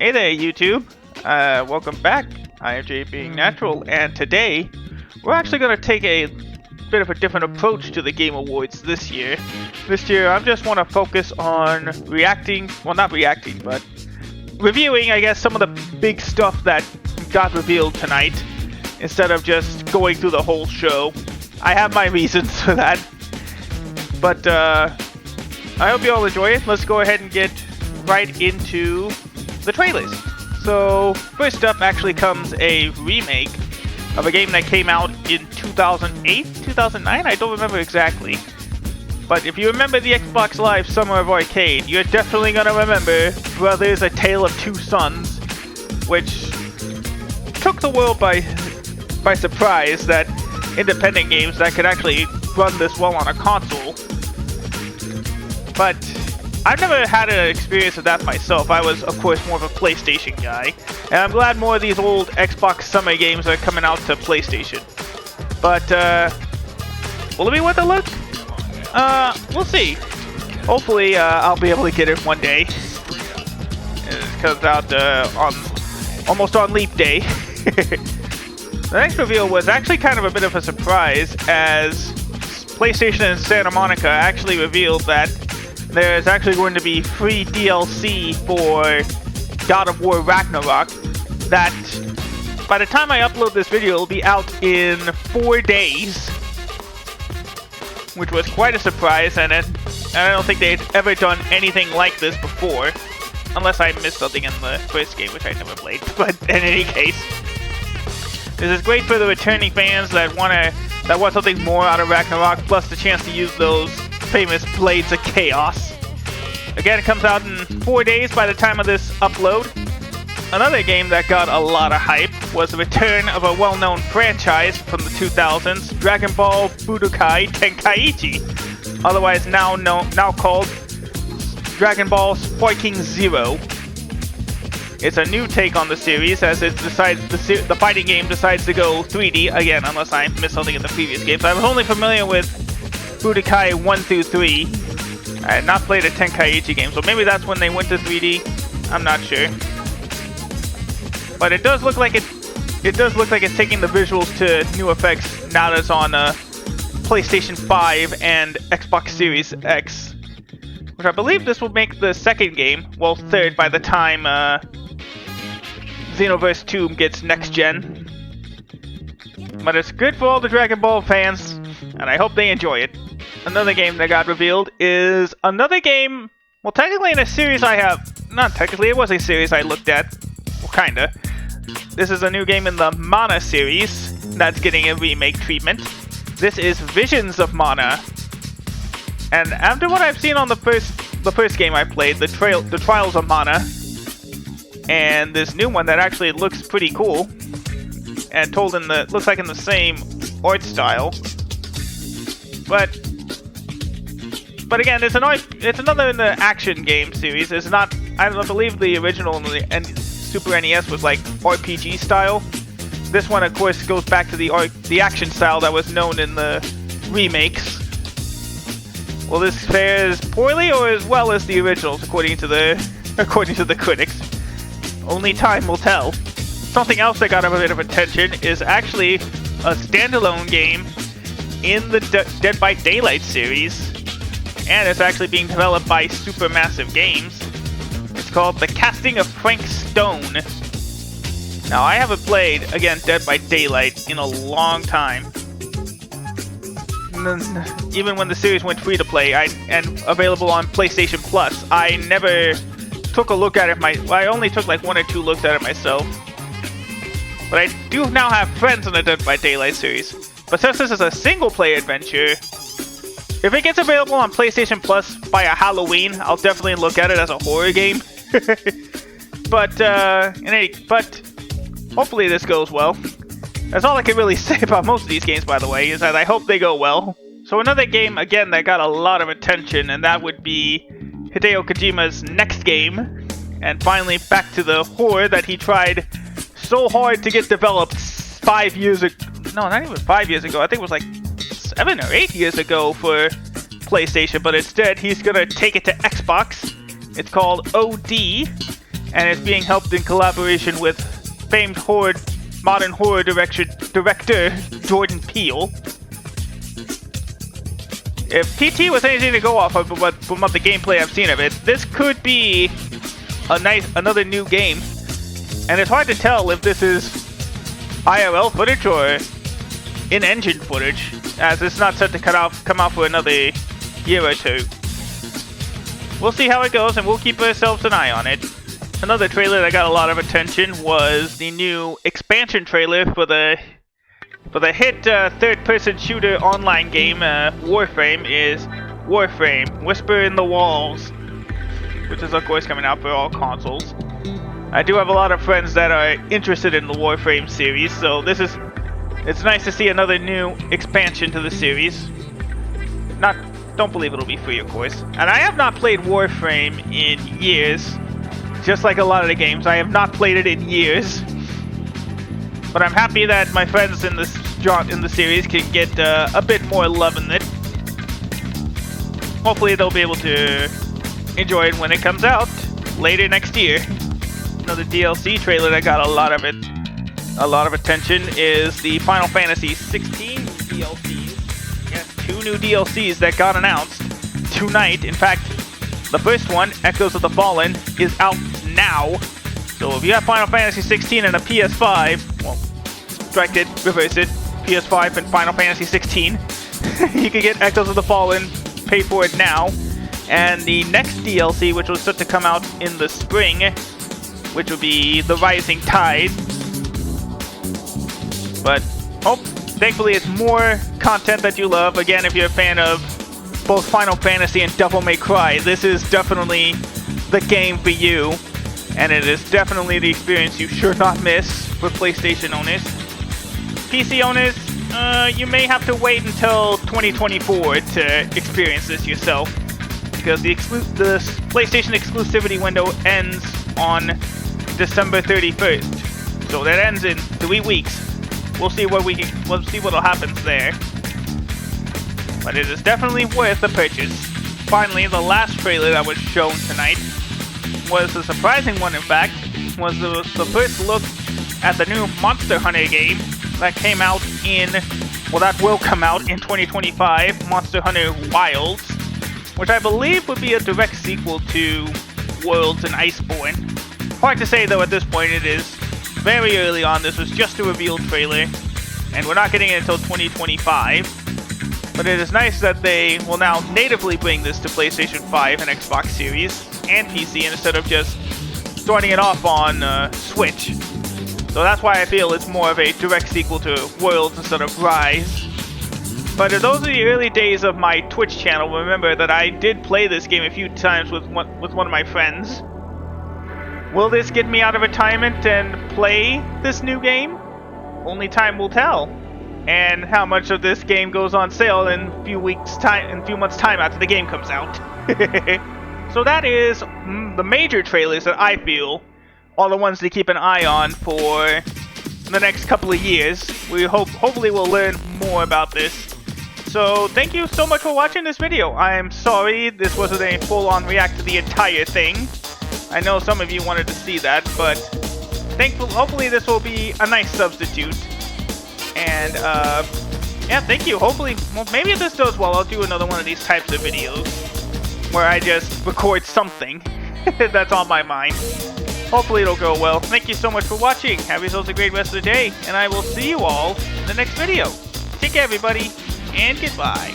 Hey there, YouTube. Welcome back. I am Jay Being Natural, and today we're actually going to take a bit of a different approach to the Game Awards this year. This year, I just want to focus on not reacting, but reviewing, I guess, some of the big stuff that got revealed tonight, instead of just going through the whole show. I have my reasons for that, but I hope you all enjoy it. Let's go ahead and get right into the trailers. So first up actually comes a remake of a game that came out in 2008, 2009, I don't remember exactly. But if you remember the Xbox Live Summer of Arcade, you're definitely gonna remember Brothers: A Tale of Two Sons, which took the world by surprise that independent games that could actually run this well on a console. But I've never had an experience of that myself. I was, of course, more of a PlayStation guy. And I'm glad more of these old Xbox Summer games are coming out to PlayStation. But, will it be worth a look? We'll see. Hopefully, I'll be able to get it one day. It comes out, almost on Leap Day. The next reveal was actually kind of a bit of a surprise, as PlayStation and Santa Monica actually revealed that there's actually going to be free DLC for God of War Ragnarok that, by the time I upload this video, will be out in 4 days, which was quite a surprise, and I don't think they'd ever done anything like this before, unless I missed something in the first game, which I never played. But in any case, this is great for the returning fans that want something more out of Ragnarok, plus the chance to use those famous Blades of Chaos. Again, it comes out in 4 days by the time of this upload. Another game that got a lot of hype was the return of a well-known franchise from the 2000s, Dragon Ball Budokai Tenkaichi, otherwise now called Dragon Ball Sparking Zero. It's a new take on the series, as it decides the fighting game decides to go 3D again, unless I missed something in the previous games. I'm only familiar with Budokai 1 through 3. I had not played a Tenkaichi game, so maybe that's when they went to 3D. I'm not sure. But it does look like it's taking the visuals to new effects now that it's on PlayStation 5 and Xbox Series X, which I believe this will make the second game, well, third by the time Xenoverse 2 gets next gen. But it's good for all the Dragon Ball fans, and I hope they enjoy it. Another game that got revealed is another game, well, technically in a series not technically, it was a series I looked at, well, kinda. This is a new game in the Mana series that's getting a remake treatment. This is Visions of Mana. And after what I've seen on the first game I played, the Trials of Mana, and this new one that actually looks pretty cool, and looks like in the same art style. But again, it's another in the action game series. It's not, I believe the original and Super NES was like RPG style. This one, of course, goes back to the action style that was known in the remakes. Will this fares poorly or as well as the originals, according to the critics? Only time will tell. Something else that got a bit of attention is actually a standalone game in the Dead by Daylight series, and it's actually being developed by Supermassive Games. It's called The Casting of Frank Stone. Now, I haven't played, again, Dead by Daylight in a long time. Even when the series went free to play and available on PlayStation Plus, I never took a look at it. I only took like 1 or 2 looks at it myself. But I do now have friends in the Dead by Daylight series. But since this is a single-player adventure, if it gets available on PlayStation Plus by a Halloween, I'll definitely look at it as a horror game. But hopefully this goes well. That's all I can really say about most of these games, by the way, is that I hope they go well. So another game, again, that got a lot of attention, and that would be Hideo Kojima's next game. And finally, back to the horror that he tried so hard to get developed 5 years ago. No, not even 5 years ago. I think it was like 7 or 8 years ago for PlayStation, but instead he's gonna take it to Xbox. It's called OD, and it's being helped in collaboration with famed modern horror director Jordan Peele. If PT was anything to go off of from what the gameplay I've seen of it, this could be another new game. And it's hard to tell if this is IRL footage or in-engine footage, as it's not set to come out for another year or two. We'll see how it goes, and we'll keep ourselves an eye on it. Another trailer that got a lot of attention was the new expansion trailer for the hit third-person shooter online game Warframe is Warframe: Whisper in the Walls, which is of course coming out for all consoles. I do have a lot of friends that are interested in the Warframe series, so it's nice to see another new expansion to the series. Don't believe it'll be free, of course. And I have not played Warframe in years. Just like a lot of the games, I have not played it in years. But I'm happy that my friends in the series can get a bit more love in it. Hopefully they'll be able to enjoy it when it comes out later next year. Another DLC trailer that got a lot of attention is the Final Fantasy 16 DLCs. Yes, 2 new DLCs that got announced tonight. In fact, the first one, Echoes of the Fallen, is out now. So if you have Final Fantasy 16 and a PS5, well, strike it, reverse it, PS5 and Final Fantasy 16, you can get Echoes of the Fallen, pay for it now. And the next DLC, which was set to come out in the spring, which would be The Rising Tide. But thankfully it's more content that you love. Again, if you're a fan of both Final Fantasy and Devil May Cry, this is definitely the game for you. And it is definitely the experience you should not miss for PlayStation owners. PC owners, you may have to wait until 2024 to experience this yourself, because the PlayStation exclusivity window ends on December 31st. So that ends in 3 weeks. We'll see what'll happen there. But it is definitely worth the purchase. Finally, the last trailer that was shown tonight was a surprising one, in fact, was the first look at the new Monster Hunter game that came out that will come out in 2025, Monster Hunter Wilds, which I believe would be a direct sequel to Worlds and Iceborne. Hard to say though at this point, it is very early on. This was just a reveal trailer, and we're not getting it until 2025. But it is nice that they will now natively bring this to PlayStation 5 and Xbox Series and PC instead of just starting it off on Switch. So that's why I feel it's more of a direct sequel to Worlds instead of Rise. But those are the early days of my Twitch channel. Remember that I did play this game a few times with one of my friends. Will this get me out of retirement and play this new game? Only time will tell. And how much of this game goes on sale in a few months' time after the game comes out. So that is the major trailers that I feel are the ones to keep an eye on for the next couple of years. We hopefully we'll learn more about this. So thank you so much for watching this video. I am sorry this wasn't a full-on react to the entire thing. I know some of you wanted to see that, but hopefully this will be a nice substitute. And yeah, thank you. Hopefully, well, maybe if this does well, I'll do another one of these types of videos where I just record something that's on my mind. Hopefully it'll go well. Thank you so much for watching. Have yourselves a great rest of the day, and I will see you all in the next video. Take care, everybody, and goodbye.